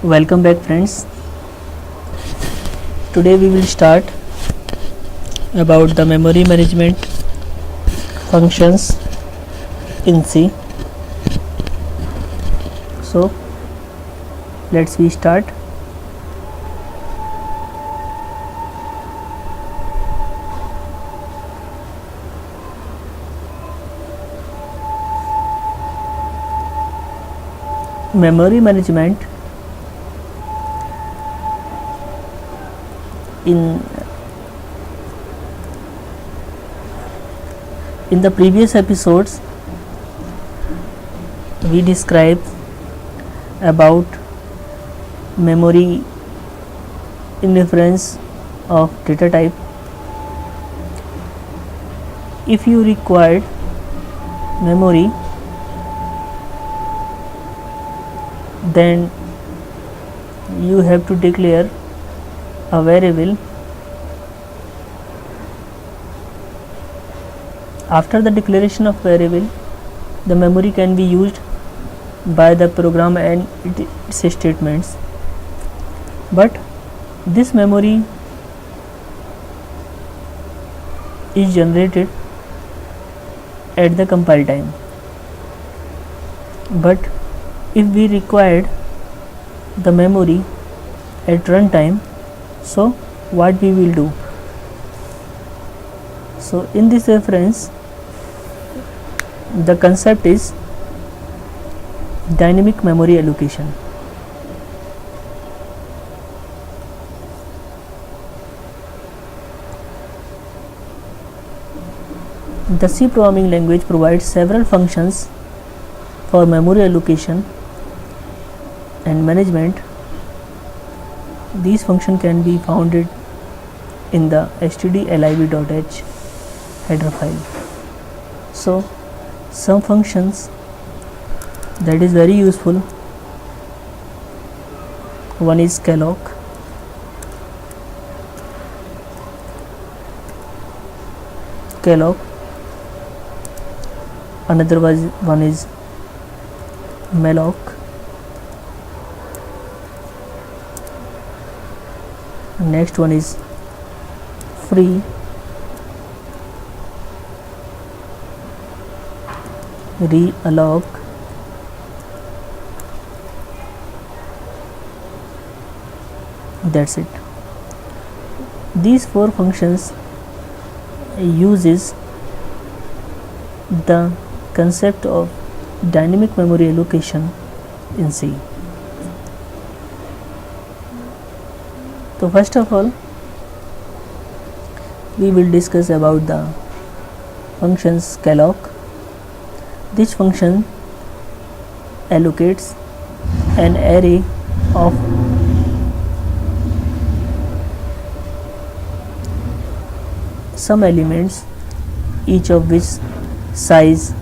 Welcome back, friends. Today we will start about the memory management functions in C. So let's we start. Memory management in the previous episodes we described about memory in reference of data type. If you required memory, then you have to declare a variable. After the declaration of variable, the memory can be used by the program and its statements, but this memory is generated at the compile time. But if we required the memory at runtime, so what we will do? So in this reference, the concept is dynamic memory allocation. The C programming language provides several functions for memory allocation and management. These functions can be found in the stdlib.h header file. So some functions that is very useful. One is calloc. Another one is malloc. Next one is free. Realloc. That's it. These four functions uses the concept of dynamic memory allocation in C. So first of all, we will discuss about the functions calloc. This function allocates an array of some elements, each of which size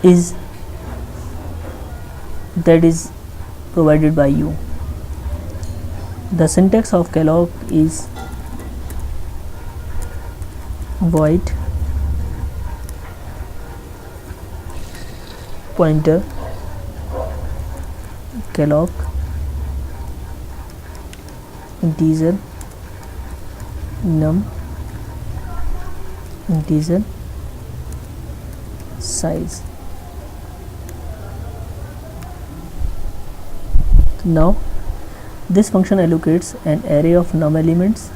is provided by you. The syntax of calloc is void pointer calloc integer num integer size. Now this function allocates an array of num elements,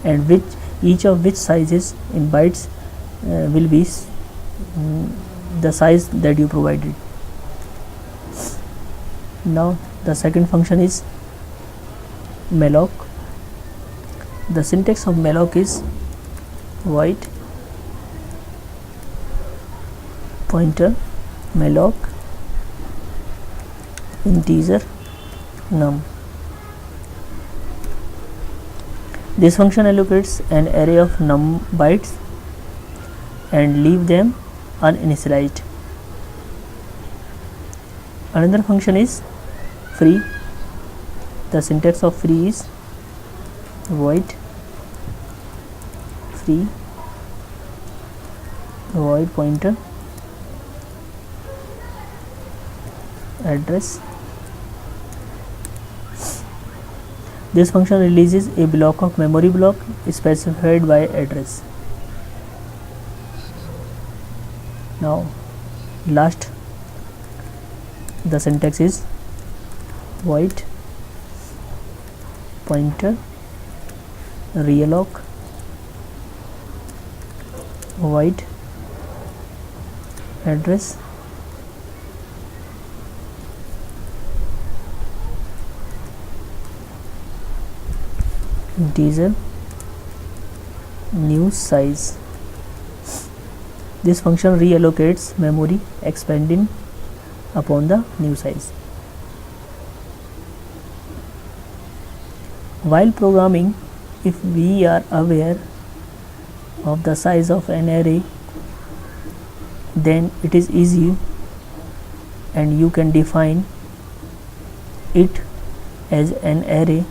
and each of which sizes in bytes will be the size that you provided. Now the second function is malloc. The syntax of malloc is void pointer malloc integer num. This function allocates an array of num bytes and leave them uninitialized. Another function is free. The syntax of free is void free void pointer address This function releases a block of memory block specified by address. Now last, the syntax is void pointer realloc void address integer new size. This function reallocates memory expanding upon the new size. While programming, if we are aware of the size of an array, then it is easy and you can define it as an array.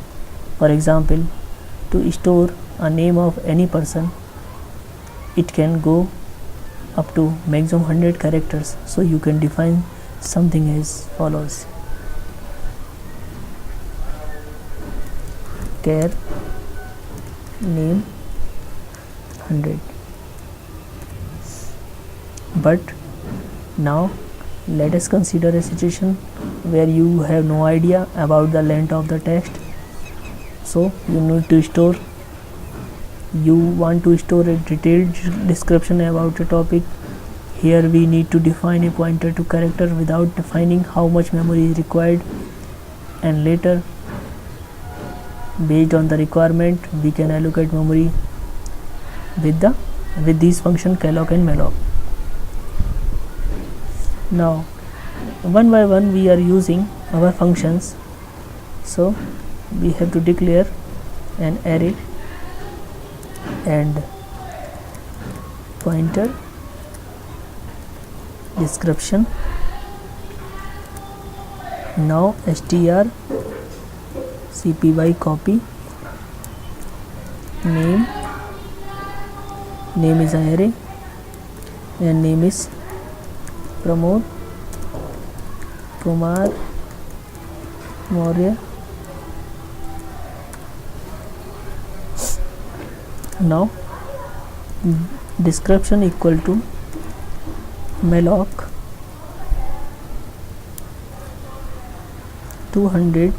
For example, to store a name of any person, it can go up to maximum 100 characters. So you can define something as follows: char name 100. But now let us consider a situation where you have no idea about the length of the text. So you want to store a detailed description about a topic. Here we need to define a pointer to character without defining how much memory is required, and later based on the requirement we can allocate memory with these functions calloc and malloc. Now one by one we are using our functions. So we have to declare an array and pointer description. Now str cpy copy name is an array and name is Pramod, Kumar, Maurya. Now description equal to malloc 200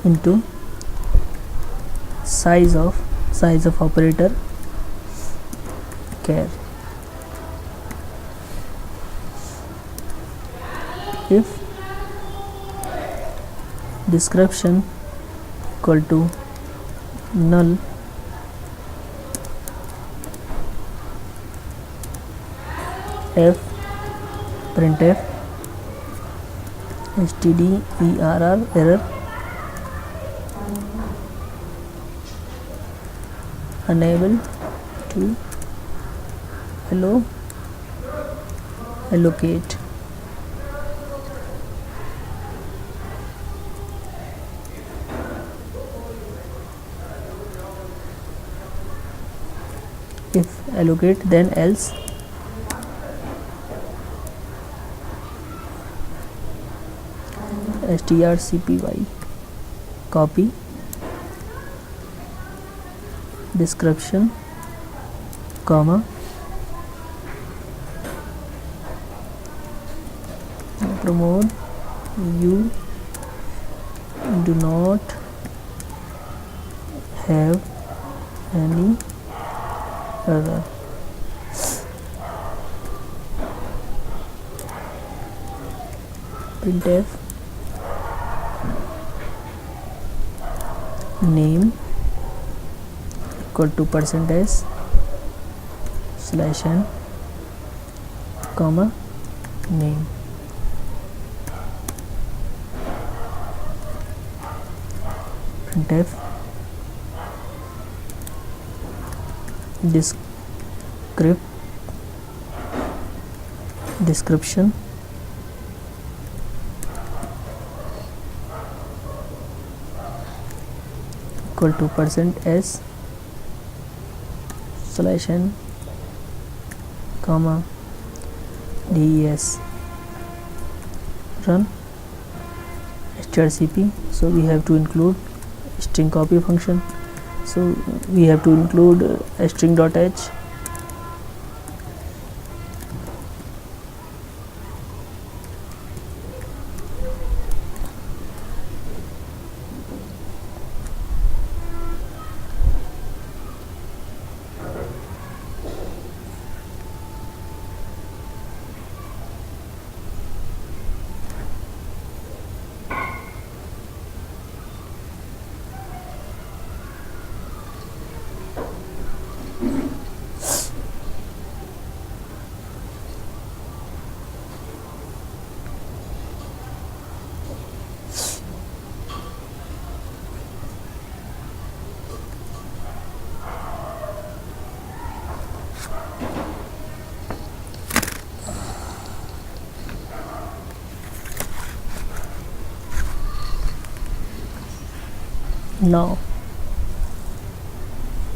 into size of operator char. If description equal to null, printf stderr error unable to allocate. If allocate, then else. strcpy copy description comma Pramod, you do not have any error. Printf name equal to percentage /n comma name. Printf description equal to %s /n comma des. Run strcp. So we have to include string copy function. So we have to include a string.h. Now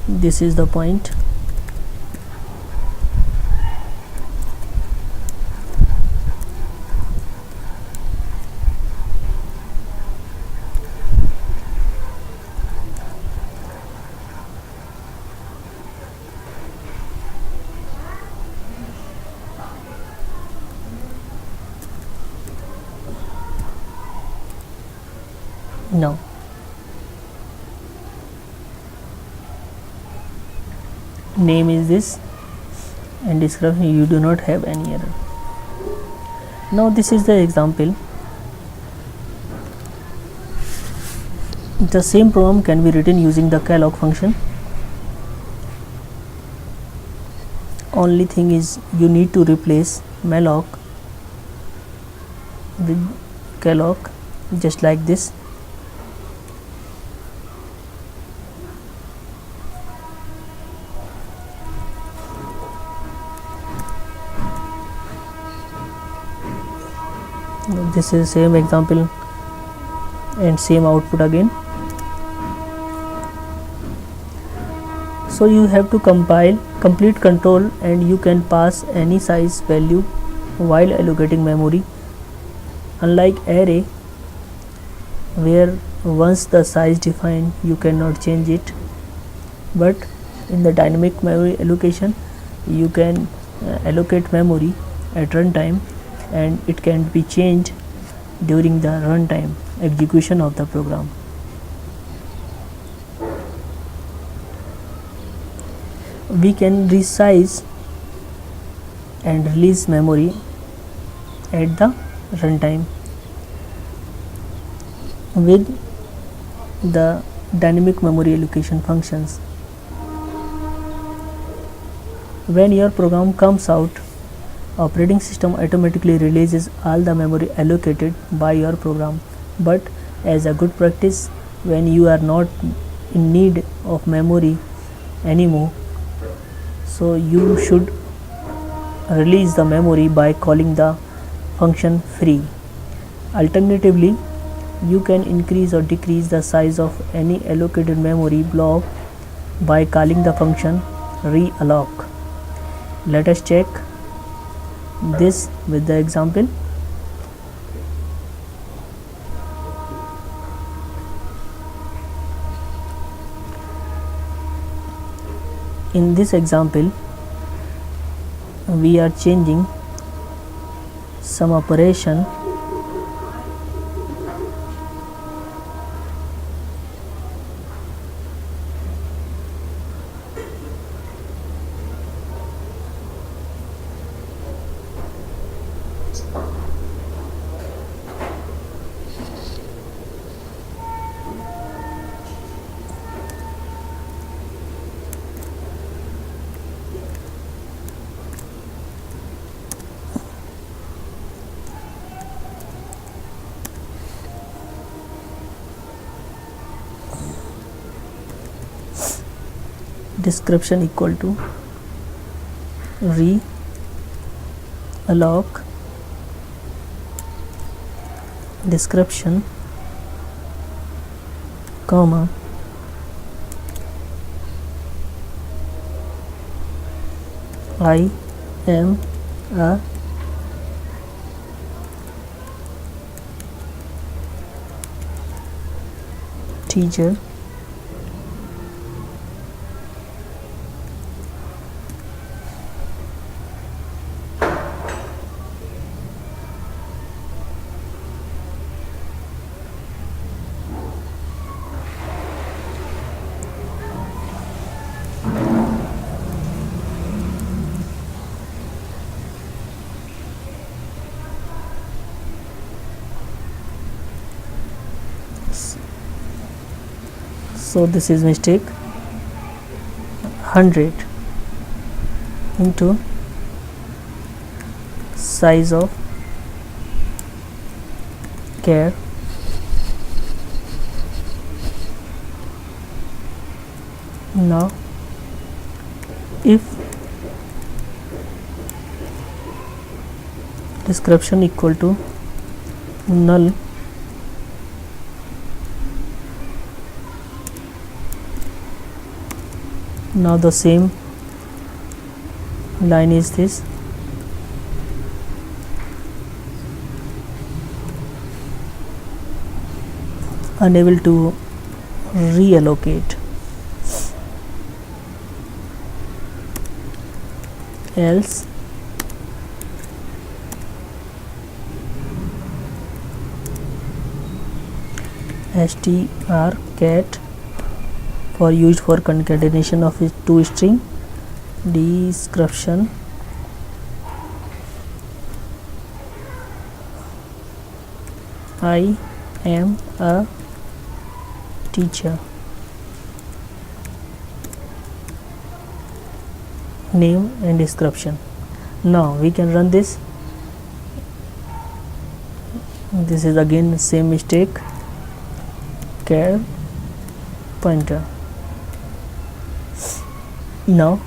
this is the point. Now name is this and description, you do not have any error. Now this is the example. The same program can be written using the calloc function. Only thing is you need to replace malloc with calloc, just like this. This is same example and same output again. So you have to compile complete control, and you can pass any size value while allocating memory, unlike array where once the size defined you cannot change it. But in the dynamic memory allocation you can allocate memory at runtime, and it can be changed during the runtime execution of the program. We can resize and release memory at the runtime with the dynamic memory allocation functions. When your program comes out, operating system automatically releases all the memory allocated by your program. But as a good practice, when you are not in need of memory anymore, so you should release the memory by calling the function free. Alternatively, you can increase or decrease the size of any allocated memory block by calling the function realloc. Let us check this with the example. In this example, we are changing some operation description equal to realloc description, comma, I am a teacher So this is mistake. 100 into size of care now if description equal to null, now the same line is this. Unable to reallocate, else str cat for used for concatenation of two string description I am a teacher, name and description. Now we can run this. This is again same mistake. Char pointer. Now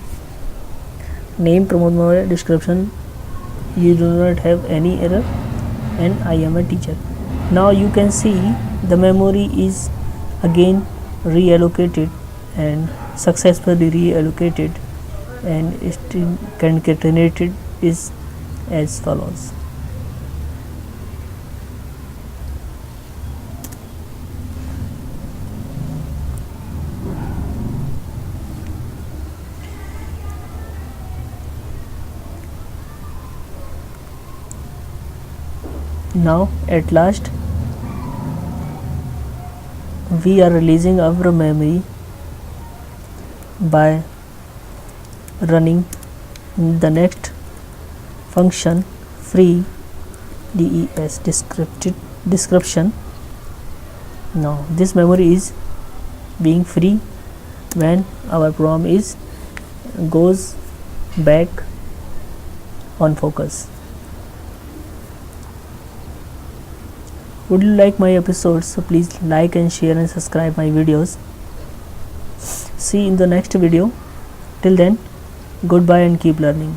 name Pramod Maurya, description you do not have any error, and I am a teacher. Now you can see the memory is again reallocated and successfully reallocated, and string concatenated is as follows. Now at last we are releasing our memory by running the next function free des description. Now this memory is being free when our program is goes back on focus. Would you like my episodes? So please like and share and subscribe my videos. See you in the next video. Till then, goodbye and keep learning.